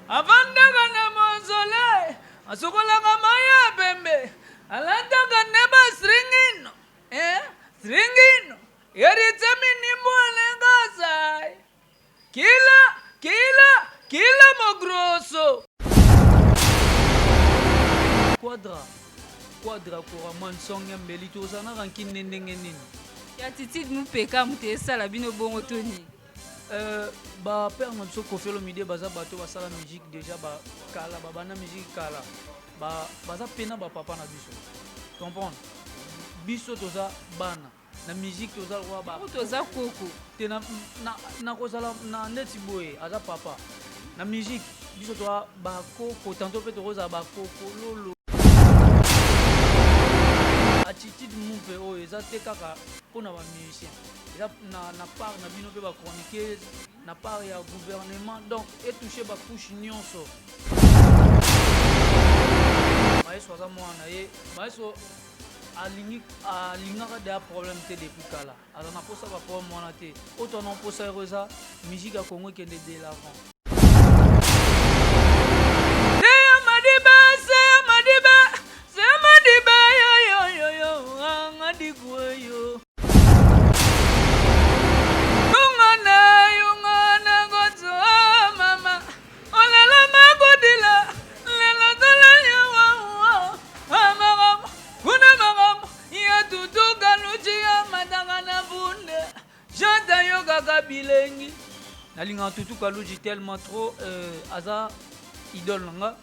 avandaka na mausolée asukolaka maya pembe alandaka neba stringino stringino yeritemi nimbo alengazai kila mogrosso quadra couramment song ya mbeli tozanaka nkine ndenge nini ya titide mupeka mutu esala bino bongo toni bapere na biso Koffi Olomide baza bato basala musique déjà bakala babanda musique kala baza pena bapapa na biso comprendre biso toza bana na musique toza roi toza koko te nakozala na neti boye aza papa na musique biso toza bakoko tanto mpe tokozala bakoko lolo attitude mumpe oyo eza te kaka mpona bamusicien eza na part na bino mpe bachroniqueuse na part ya gouvernement donc etouche bacouche nyonso maeso aza mwana ye maeso alingaka deya problème te depuis kala aza na mposa baproblème wana te oyo tona mposa ero eza musique ya congo ekende de l'avant bilengi nalinga tutu kaluji tellement trop aza idole nanga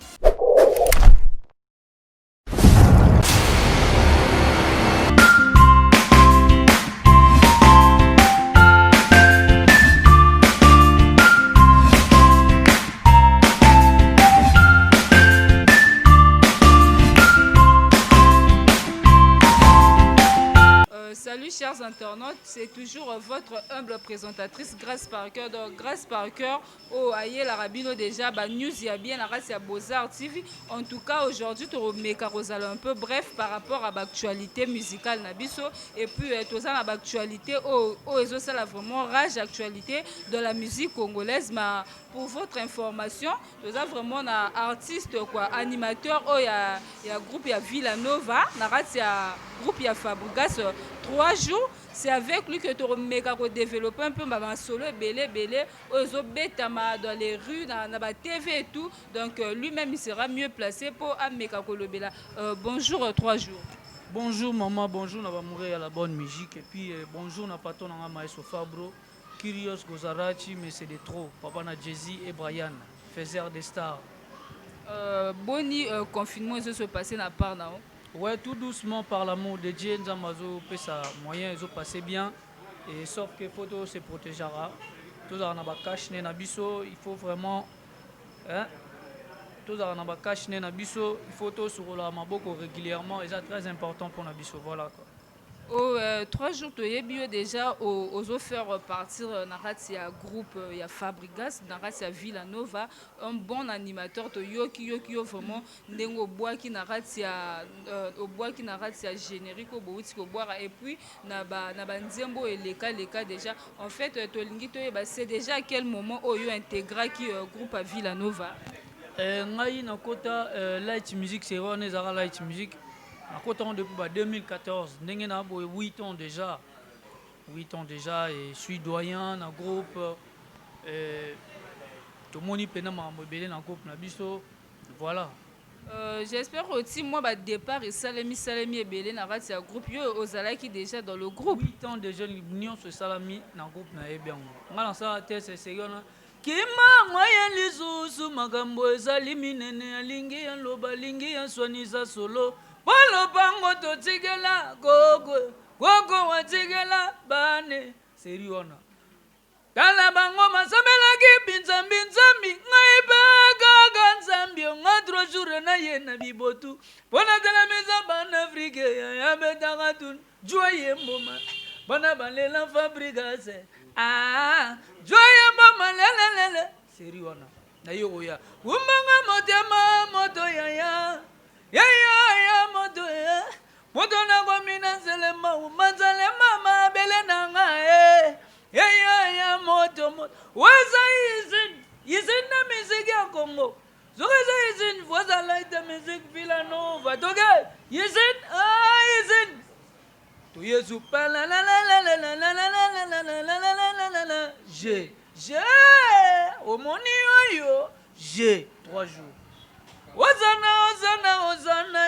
Salut chers internautes, c'est toujours votre humble présentatrice Grace Parker. Donc Grace Parker, aïe la rabino déjà, news il y a bien la race à Beaux-Arts TV. En tout cas aujourd'hui, tu remets un peu bref par rapport à l'actualité musicale Nabiso et puis tout ça l'actualité ça la vraiment rage actualité de la musique congolaise. Mais pour votre information, nous avons vraiment un artiste quoi, animateur il y a groupe il y a Villanova, la race groupe il y a Fabregas. 3 jours, c'est avec lui que tu as développé un peu ma solo, belé, dans les rues, dans la TV et tout. Donc lui-même, il sera mieux placé pour Ameka Kolobela. Bonjour, 3 jours. Bonjour maman, bonjour, on va mourir à la bonne musique. Et puis bonjour, on a pas ton Maestro Fabro, Kyrios Gozarachi, mais c'est des trop. Papa na Jay-Z et Brian, faiseurs des stars. Boni, confinement, il se passé dans la part là. Ouais, tout doucement par l'amour de Dieu, Nzamazo peut sa moyen, ils ont passé bien. Et sauf que photo se protégera. Tout ça na cache na biso, il faut vraiment tout ça na cache na biso, il faut tout sur la maboko régulièrement et c'est très important pour na biso, voilà quoi. 3 jours tu es bio déjà aux faire partir dans groupe il y a Fabregas dans la Villanova un bon animateur to yoki vraiment ndengo bois qui na au bois qui na générique au bouti ko boire et puis na ba nzembo et les cas déjà en fait to lingi to c'est déjà à quel moment yo intégra qui groupe à Villanova ngai na kota light music c'est on ezara light music. Depuis 2014, j'ai 8 ans déjà. 8 ans déjà et je suis doyen dans le groupe. Tout le monde est dans le groupe. Voilà. J'espère aussi, moi, au départ, Salami et Belé dans le groupe. Aux Alaki déjà dans le groupe. 8 ans déjà, l'union sur Salami dans le groupe. C'est sérieux. Kima moyen lisusu makambo ezali minene alingi ya loba lingi ya swanisa solo Polo bango to tigela gogo wa tigela bane seriona Kala bango masabela ki binzambi ngai bega nzambi ngadro jour na ye na bibotu Pona de la maison ban Afrique ya betaka tun joye mboma Bana balela Fabregas joye mboma lelelele seriona na yo oya umanga motema moto ya moto moto na gomina selema umanzale mama bele nanga ya moto waza izin na miziki ya Congo. Zoreza izin, voza laita musique Villanova. Toge, izin, izin. To Yesu pa la la la la la la la la la la la la la la la la. J'ai, au moni yo, j'ai 3 jours. Ozana, ozana, ozana,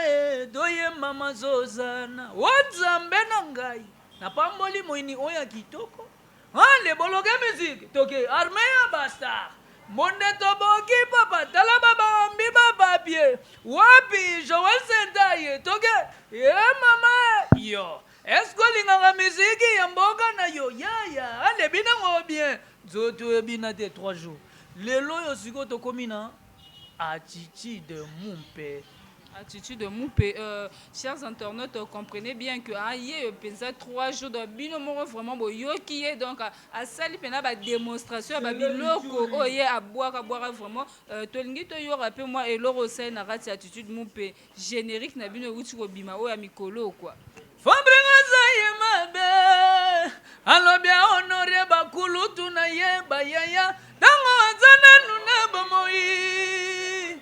doye mama zozana. Wazambe na ngai. Na pamboli moini oya kitoko. Le bologe musique. Toke, armée ya basta. Monde toboki papa, tala baba ambi baba pie. Wapi, Joël Sentaye. Toke, mama, yo. Est-ce que l'inganga musique ya mboka na yo? Ya, ale bina ngo bien. Zoto ebina te 3 jours. Lelo yo siko tokomi na attitude de mon père. Attitude de Moupé. Chers internautes, comprenez bien que aïe pensa 3 jours de binomo vraiment bo yoki donc à sali pena ba démonstration ba biloko oye à boire vraiment tolingi to yo rappel moi et loro sai na rati attitude Moupé générique na bino uti ko bima o ya mikolo quoi. Fambrenga zaye mabe alobia honore bakulu tuna ye bayaya tango azana nuna bomoi.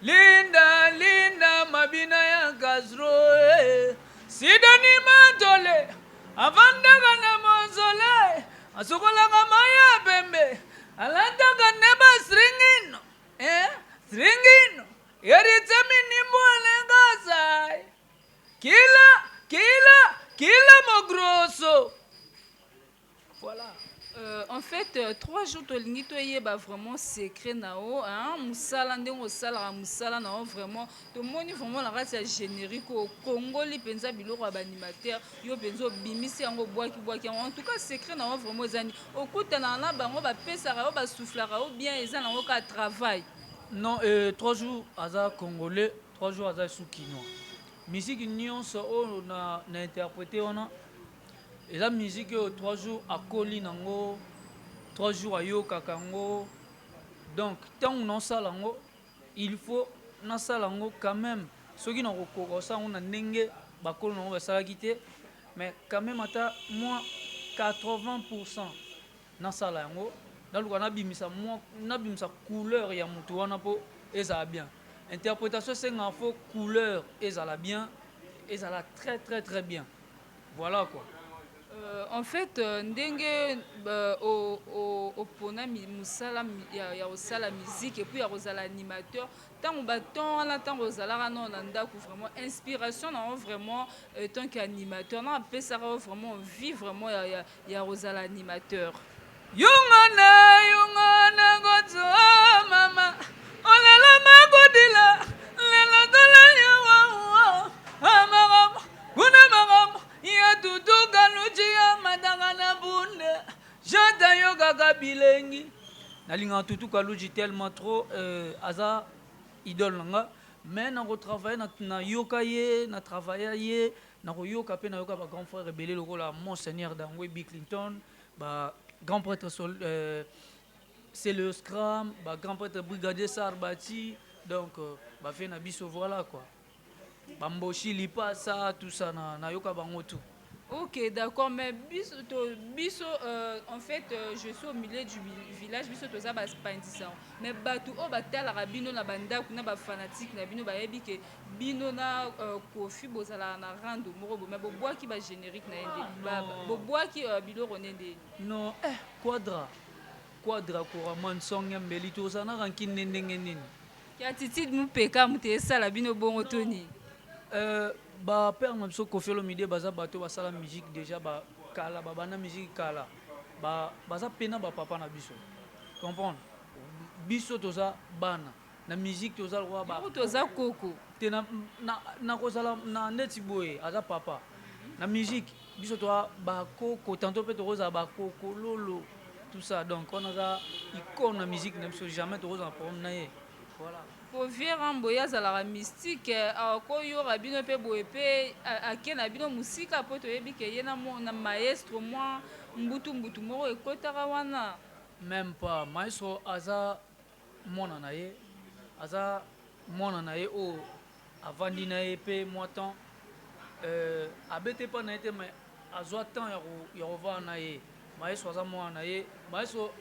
Linda, linda, mabina ya gazro, sidani matole, avanda na mozole, asukola maya bembe, alanda neba stringino, stringino, yeritemi nimbole ngazai, kila mogrosso. Voilà. En fait, 3 jours de ligne, vraiment secret nao, hein, musala ndengo sala musala nao vraiment. Tout le monde vraiment la race générique au Congo li penza biloko animateur, yo penzo bimisi yango boaki. En tout cas secret nao vraiment zani. Okuta na bango ba pesara ba soufflara ou bien ezana ngo ka travail. Non, 3 jours aza congolais, 3 jours aza soukinois. Musique nyonso o na interprété on a. Et la musique, 3 jours à Kolinango, 3 jours à Yokakango. Donc, tant qu'on a ça, il faut na salango quand même. Ceux qui n'ont pas ça, on a n'engue, bakolo n'ont pas ça quitter. Mais quand même, moi, 80% na salango. Dans le cas, on a bimisa couleur ya mutu wana po et ça bien. Interprétation, c'est un faux couleur et ça la bien, et ça la très bien. Voilà quoi. En fait, ndenge au pona musala ya osala musique et puis ya osala animateur tant baton là tant osala non nanda ku vraiment inspiration non vraiment tant qu'animateur non après ça vraiment vivre vraiment ya osala animateur. Yungana gozo mama olela magodila lela dola yawa amagam kuna magam ya tutu kanuchi ya madanga na bunde jata yoga kabilengi nalinga tutu kaluji tellement trop aza idole nanga mais na retravailler na yoka ye na travailler ye na yoka pe na yoka ba grand frère rebelle lokola Monseigneur Dangwe Bill Clinton ba grand prêtre c'est le Scrum ba grand prêtre brigadier Sarbati donc ba fait na biso voilà quoi bamboshi lipa ça tout ça na yoka bango tout. Ok, d'accord, mais biso, en fait, je suis au milieu du village, biso toza ba spandisa. Mais batu o batel rabino na banda kuna ba fanatique na bino ba yebi ke bino na kofi bozala na rando morobo mais bo bois ki ba générique na ende. Bo bois ki bilo ronende. Non, quadra kora mansong mbeli toza na rankin ndenge nini. Ki attitude mu peka mu te sala bino bongo toni. Ba père na biso Koffi Olomide baza bato basala musique déjà ba kala ba bana musique kala ba baza pena ba papa na biso comprendre biso toza bana na musique toza roi ba toza koko te na kozala na neti boye aza papa na musique biso toza ba koko tantôt peut toza ba koko lolo tout ça donc on a icône na musique na biso jamais toza problème na ye voilà. Pour vieux ramboya zala mystique ko yo rabino pe boye pe akena bino musika po to yebi ke yena mo na maestro moi mbutu mo ekotaka wana même pas maestro aza mona na ye o avandi na ye pe moi temps abete pa na ye mais azwa temps ya rova na ye maestro aza mona na ye maestro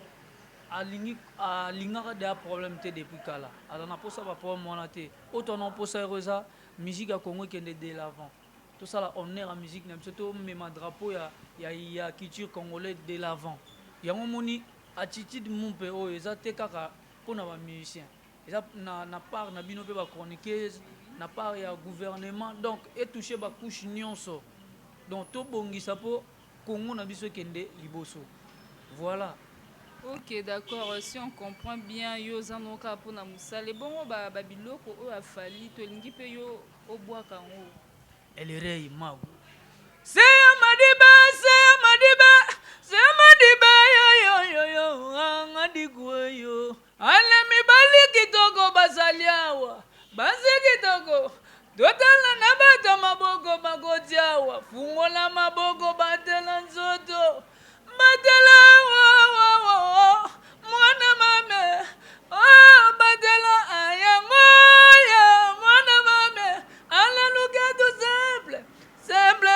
alingaka de problème te depuis kala ala na posa ba problème wana te auto na posa eza musique ya Congo kende de l'avant tout ça là honneur à musique na biso to mema drapeau ya culture congolais de l'avant yango moni attitude mumpe oyo eza te kaka mpona ba musicien eza na part na bino pe ba chroniqueuse na part ya gouvernement donc etouche ba couche nyonso donc to bongisa po Congo na biso kende liboso voilà. Ok, d'accord. Si on comprend bien, yo zanoka pona musale. Bon, babiloko o afali to lingi pe yo o bois kango. Elle rey mago. C'est Madiba, yo ngadi yo. Ale mi bali kitoko basaliawa. Basi kitoko. Dotala na bata maboko magotiawa. Fungola maboko batela nzoto. Batela mwana mame. Oh batela ayangoya mwana mame. Ala luka tout simple. Simple,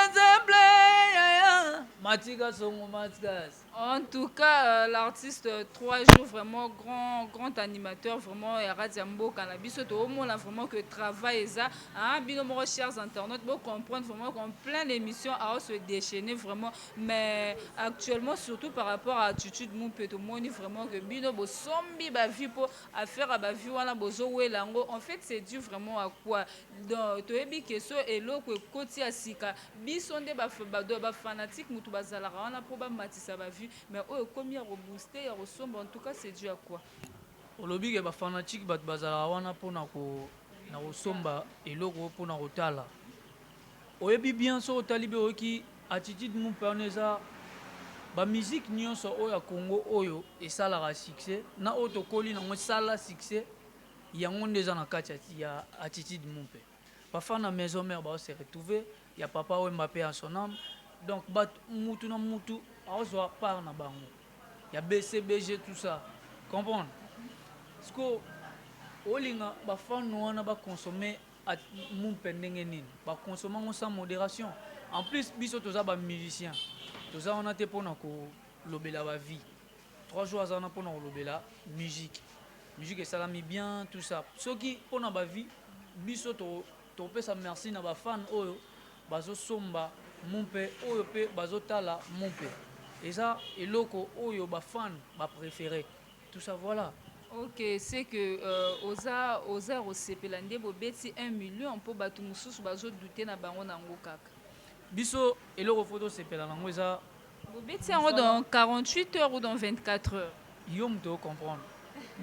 Matika Songo Matikas. En tout cas, l'artiste 3 jours, vraiment grand animateur, vraiment, et Radiambo Cannabis, au moins, là, vraiment que travail ça. Hein, bien, chers internautes, pour comprendre vraiment qu'on plein d'émissions à se déchaîner vraiment. Mais actuellement, surtout par rapport à l'attitude, mon petit monde, vraiment que bino bo sombi ba vie pour affaire à ba vie wana bozo welango. En fait, c'est dû vraiment à quoi? Donc, to ebi keso et lo que koti asika. Bisonde ba fanatique mutu bazala wana pour ba matisa ba vie. Mais comme il y a rebooster, il y a ressemble, en tout cas, c'est dû à quoi? Au lobby, il y a des fanatiques qui bazala wana pour na ressemble et logo pour na rotala. Oyebi bien so talibe oki attitude mon perneza ba musique nyonso oyo Congo oyo esalaka succès na oto koli na mo sala succès yango ndeza na kati ya attitude mon pe. Parfois na maison mère ba se retrouver, il y a papa ou Mbappé en son âme. Donc bat mutu na mutu azo part na bango. Il y a BCBG tout ça. Comprendre? Parce que olinga ba fan wana ba consommer mon pendenge nini ba consommer sans modération. En plus biso toza ba musicien toza on a te pona ko lobela ba vie 3 jours azana pona ko lobela musique et salami bien tout ça soki pona ba vie biso to pesa merci na ba fan oyo bazo somba mumpe oyo pe bazo tala mumpe et ça eloko oyo ba fan ba préféré tout ça voilà. Ok, c'est que oza osepelande bobeti 1 million pour batu mususu bazo douter na bango nango kaka. Biso eloko photo sepela nango eza bobeti yango dans 48 heures ou dans 24 heures. Yom to comprendre.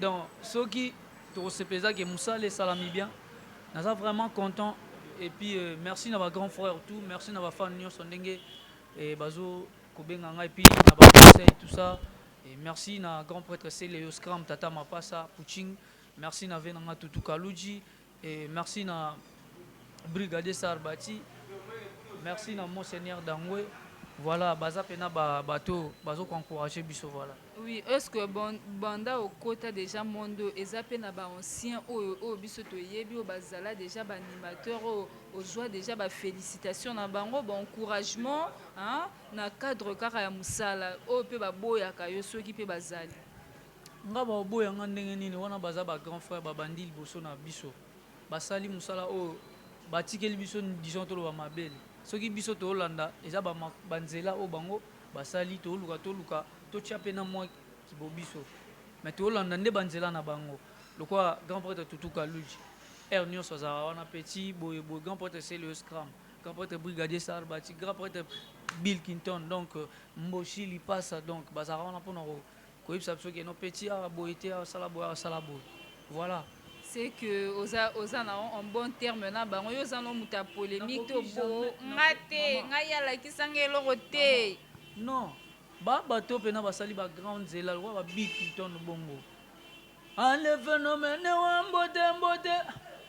Donc soki to sepeza ke musale salami bien. Naza vraiment content et puis merci na ba grand frère tout, merci na ba fan nyonso ndenge et bazo kobenga ngai puis na ba conseil tout ça. Et merci na grand prêtre Célio Scram Tata Mapasa Puching, merci na Venanga Tutu Kaluji et merci na Brigadier Sarbati, merci na Monseigneur Dangwe. Voilà, baza pena bato bazo encourager biso voilà. Oui, est-ce que banda au côté déjà mondo ezapé na ba ancien o biso to yebi o bazala déjà ba animateur o joie déjà ba félicitations na bango ba encouragement hein na cadre kaka ya musala o pe ba boya ka yo soki pe bazali. Nga ba boya nga ndenge nini wana baza ba grand frère ba bandi liboso na biso. Basali musala o batikeli biso disons to ba mabele. Soki biso to Hollanda eza ba banzela o bango basali to luka to tchape na moi ki bobiso mais to Hollanda nde banzela na bango lokwa grand prêtre Tutu Kaluji Ernio Sozara wana petit boy grand prêtre Célio Scram grand prêtre Brigadier Sarbati grand prêtre Bill Clinton donc Mboshi li passa donc bazara wana pona ko yebisa biso ke no petit a boyete a sala boy voilà. C'est que oza na en bon terme na bango yo za no muta polémique to bo ngate ngaya la kisangelo roté non ba bato pe na basali ba grande zela wa ba big ton bongo ale phénomène wa mbote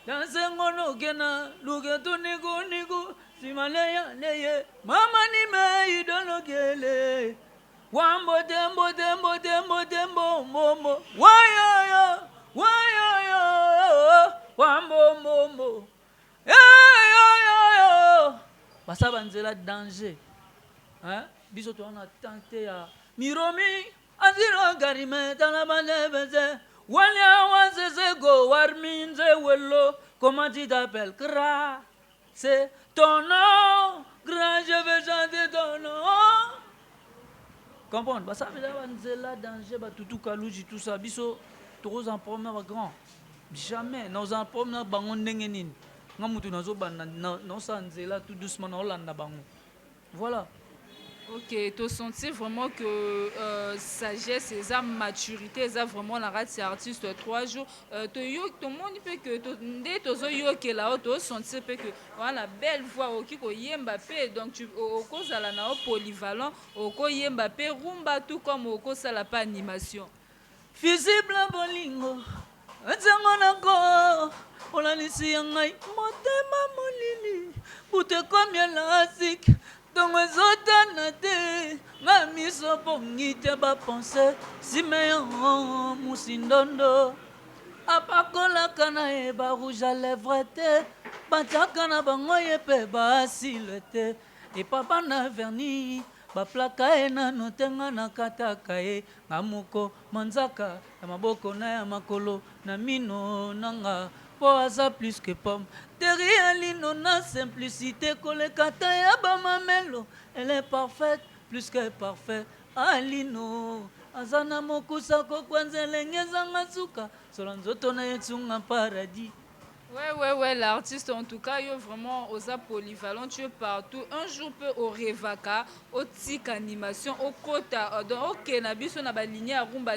dans ngono kena lugeto niku simaleya leye mama ni me idolo kele wa mbote mbo wayo wambo basa banzela danger hein biso to na tante ya miromi aziro Karime Tanabane Wanya Wazego Warminze Wello. Comment tu t'appelles? Kra. C'est ton nom. Grand, je vais chanter ton nom. Comprendre? Bah ça veut dire Nzela, danger, bah tout kalouji, tout ça. Biso, tous en premier grand. Jamais. Nous en premier bangon nengenin. Nga mutu nazo ban non ça Nzela tout doucement na Hollande bangon. Voilà. Ok, tu senti vraiment que sagesse et sa maturité, ça vraiment la rate artiste 3 jours. Tout le monde peut que dès que yo que là, tu senti que voilà belle voix au qui ko yemba pe donc tu au cause à la nao polyvalent au ko yemba pe rumba tout comme au cause à la pas animation. Visible bolingo. Nzango nako. Olalisi yangai motema molili. Bute comme elastique. Donc ezotana te nga miso pongi te bapense simeon musindondo apakolaka na ye barouge à lèvre te batiaka na bango ye mpe basile te epapa na verni baplaka ye nano te nga nakataka ye nga moko manzaka ya maboko na ya makolo na mino nanga po aza plus que pomme derrière lino na simplicité kolekata ya bamamelo elle est parfaite plus que parfait alino aza na mokusa kokwanza elenge ezanga suka sola nzoto na ye tsunga paradis. Ouais, l'artiste en tout cas, il est vraiment aux polyvalent, tu es partout. Un jour, peut au Revaka, au tic animation, au Kota, donc, ok, Nabiso na ba ligne à rumba,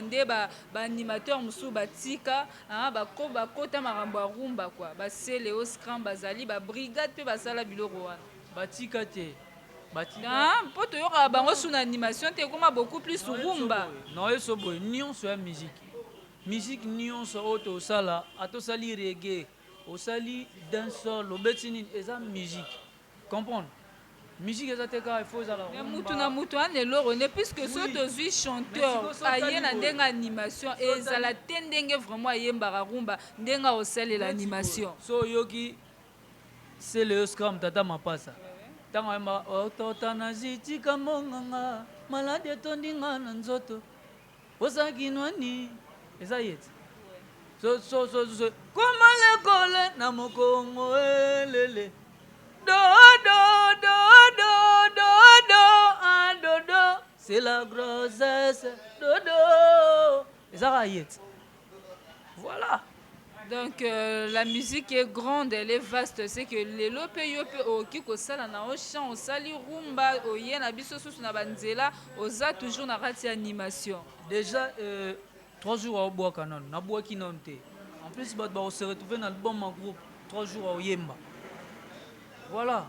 ba animateur musu ba tika, ba Kota maramba rumba quoi, ba c'est au scram bazali, ba brigade pe ba sala biloko wana. Ba tika te. Po to yoka bango sur animation, te comme beaucoup plus rumba. Non, eso boy, nyonso ya musique. Musique nyonso auto sala, ato sali reggae. Au sali dancehall obetini eza musique comprendre musique eza te ka il faut la mutu na mutu ane loro ne puisque so tozwi chanteur aye na ndenge animation ezala te ndenge vraiment ayembaka rumba ndenge osalela animation so yoki c'est le scrum tata mapasa ntango ayemba otota na zitika monganga maladi etondinga na nzoto ozalaki nwani eza yeti so koma lekole na mokongo elele dodo c'est la grossesse dodo ezaka yeti voilà. Donc la musique est grande, elle est vaste. C'est que les lope au kiko sala na o chant, o sali rumba, o yena biso susu na banzela, oza toujours na rati animation. Déjà 3 jours au bois canon, na bois qui non te. En plus on se retrouver dans le bon groupe 3 jours au yemba. Voilà.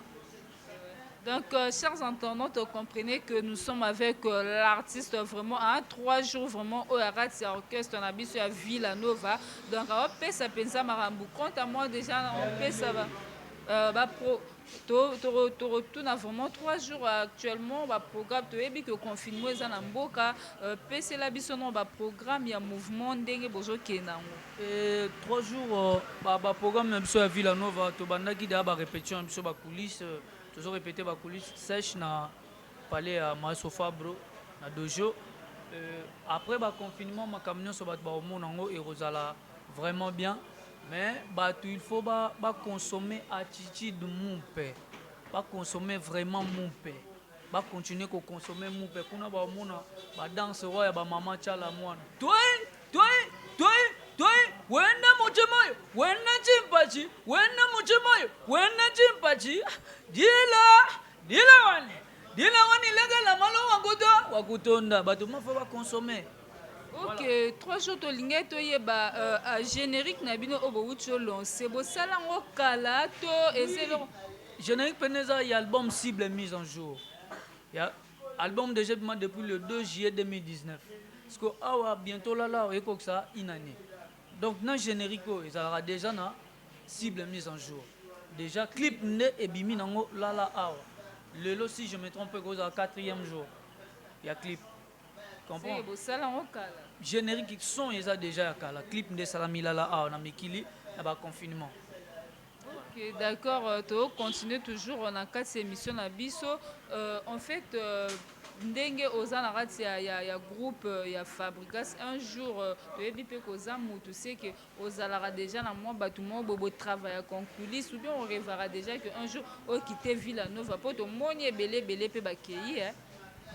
Donc, chers internautes, vous comprenez que nous sommes avec l'artiste vraiment à 3 jours vraiment au Arati Orchestre, on a vu à Villanova. Donc, on peut ça penser marambu. Quant à moi, déjà, on peut ça va. Tu retournes vraiment 3 jours actuellement. Le programme, tu as vu que le confinement est en Mboka. PC la bisono, le programme, il y a un mouvement dengue bozo kenango. 3 jours, le programme à Villanova, tu as dit que répétition sur la coulisse. Toujours répéter ma coulisse sèche na palais à Maso Fabro na dojo après le confinement ma camion sur au monde et Rosala vraiment bien mais il faut consommer attitude mon père pas consommer vraiment mon père pas continuer à consommer mon père kuna ba mona ba danse roya ba mama chala mwana toi wena muchemoyo wena chimpachi wena muchemoyo wena chimpachi dila wani legala malo wakutonda bato mafa ba consommer. Ok, 3 jours to linga to yeba générique na bino obo ucho lancé bo sala ngo kala to ezelo générique peneza y album cible mise en jour. Il y a album déjà depuis le 2 juillet 2019. Parce que bientôt là et comme ça une année. Donc dans générique il y aura déjà na cible mise en jour. Déjà clip ne et bimi nango là le lot si je me trompe pas au 4e jour. Il y a clip. Comprends? C'est bo sala ngo kala. Générique son il y a déjà kala clip de salami là na mikili na ba confinement. Ok, d'accord, tu continues toujours on a 4 émissions na biso en fait ndenge oza na kati ya groupe ya Fabrigas un jour toyebi mpe koza mutu c'est que ozalaka déjà na mwa bato moko boye botravailla concoulis ou bien orêvaka déjà que un jour okite Villanova mpo tomoni ebele mpe bakei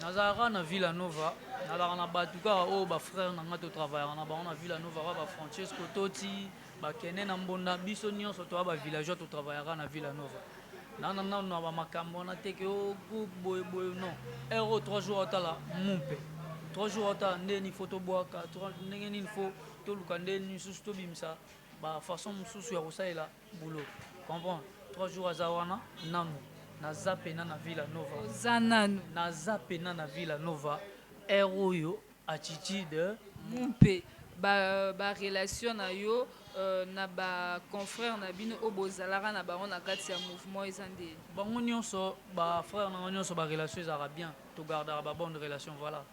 nazalaka na Villanova nazalaka na bato kaka oyo bafrère na nga totravaillaka na bango na Villanova kaka bafrancesco toti bakende na mbonda biso nyonso toya bavillageois totravaillaka na Villanova nana na bamakambo wana te ke o groupe boye non ero 3 jours otala mumpe 3 jours otala ndeni fo tobwaka ndenge nini fo toluka ndeni susu tobimisa bafaçon mosusu ya kosalela boulot comprendre 3 jours aza wana nanu naza pena na Villanova oza nanu naza pena na Villanova ero oyo attitude mumpe relation na yo na confrère na bino oyo bozalaka na bango na kati ya mouvement eza nde bango nyonso frère na nyonso relation ezalaka bien togardaka bonne relation voilà.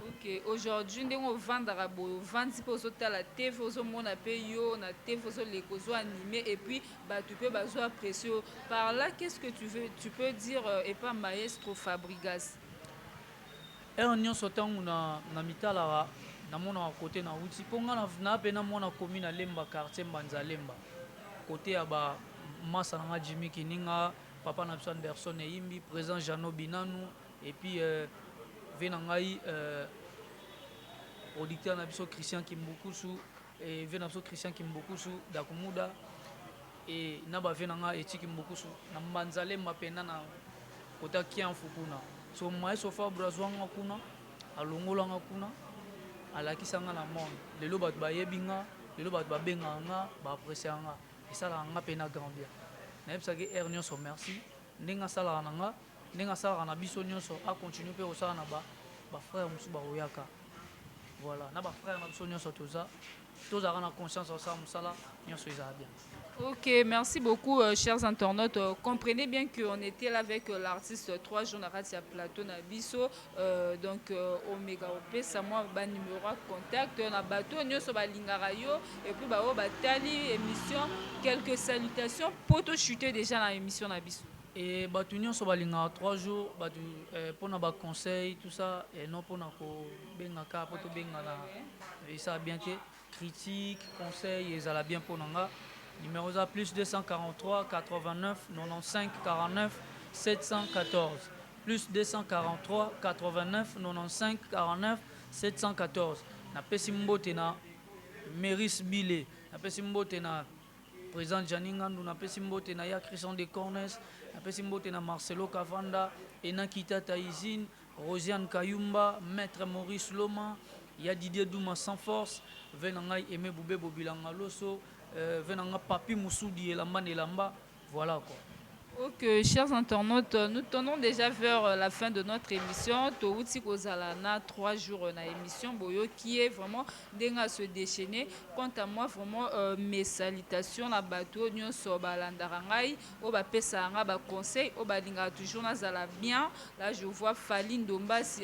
Ok, aujourd'hui ndenge ovandaka boye ovandi mpe ozotala tv ozomona mpe yo na tv ozoleka ozoanime et puis bato mpe bazoapprécie par là qu'est-ce que tu peux dire epa maestro Fabrigas ere nyonso ntango na mitalaka namonaka kote na uti mpo nga na mpe namona komi na lemba quartier mbanza lemba kote ya bamasa na nga Jimmy Kininga papa na biso Anderson eyimbi président Jano Binanu et puis ve na ngai producteur na biso Christian Kimbukusu et ve na biso Christian Kimbukusu Dakumuda et na ba ve na nga Eti Kimbukusu na mbanza lemba pena na kota Kianfu kuna so maestro Fabrazwanga kuna alongolanga kuna alakisanga na monde lelo bato bayebi nga lelo bato babengaka nga baappréciaka nga esalaka nga mpe na grand bien nayebisaki ere nyonso merci ndenge asalaka na nga ndenge asalaka na biso nyonso acontinue mpe kosala na bafrère mosusu bakoyaka voilà na bafrère na biso nyonso tozalaka na conscience osala mosala nyonso ezala bien. Ok, merci beaucoup, chers internautes. Comprenez bien qu'on était là avec l'artiste 3 jours à plateau Nabiso. Donc, Omega OP, ça moi, numéro de contact. On a bateau, nous sommes à Lingarayo. Et puis, Tali, émission. Quelques salutations. Poto chuter déjà dans l'émission Nabiso. Et bateau, nous sommes à Lingarayo 3 jours. Pour nos conseils, tout ça. Et non pour nos bengaka, pour tout bengana. Et ça a bien été. Critique, conseil, et ça a bien pour nous. Numéro A plus 243 89 95 49 714 plus 243 89 95 49 714 na pesi mbote na Meris Bile na pesi mbote na président Janingandu na pesi mbote na ya Christian de Cornes na pesi mbote na Marcelo Kavanda Ena Kitata Izine Rosiane Kayumba maître Maurice Loma ya Didier Douma sans force venangai Aimé Boubé Bobilanga Loso venant papi Moussoudi et Lamba, voilà quoi. Ok, chers internautes, nous tournons déjà vers la fin de notre émission. Touti Kozalana, 3 jours na émission Boyo qui est vraiment à se déchaîner. Quant à moi, vraiment mes salutations la bateau Nyon Soba Landarangai, Oba Pesanga, ba conseil, Oba Linga toujours Nazala bien. Là je vois Faline Dombasi,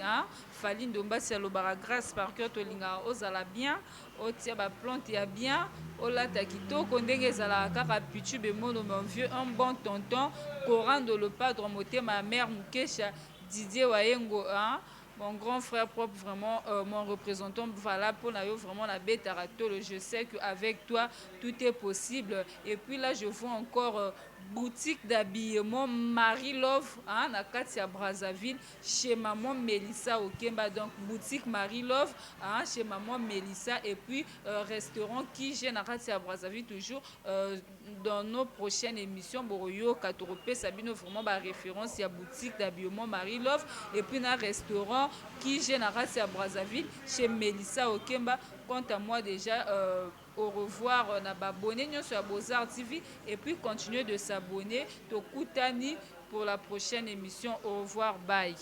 Faline Dombasi à l'Obara grâce par cœur Tolinga Ozala bien. Otia ba plante ya bien. Olata kitoko ndenge ezalaka kaka pichu bemono mon vieux un bon tonton Coran de le padre moté ma mère Mukesha Didier Wayengo mon grand frère propre vraiment mon représentant valable pour nayo vraiment la bête aratolo je sais qu'avec toi tout est possible et puis là je vois encore boutique d'habillement Marie Love na kati ya Brazzaville chez maman Melissa Okemba donc boutique Marie Love chez maman Melissa et puis restaurant qui j'ai na kati ya Brazzaville toujours dans nos prochaines émissions Boroyo Katoropé Sabino vraiment ba référence ya boutique d'habillement Marie Love et puis na restaurant qui j'ai na kati ya Brazzaville chez Melissa Okemba. Quant à moi déjà au revoir na babonné sur Beaux-Arts TV et puis continuez de s'abonner to Koutani pour la prochaine émission. Au revoir, bye.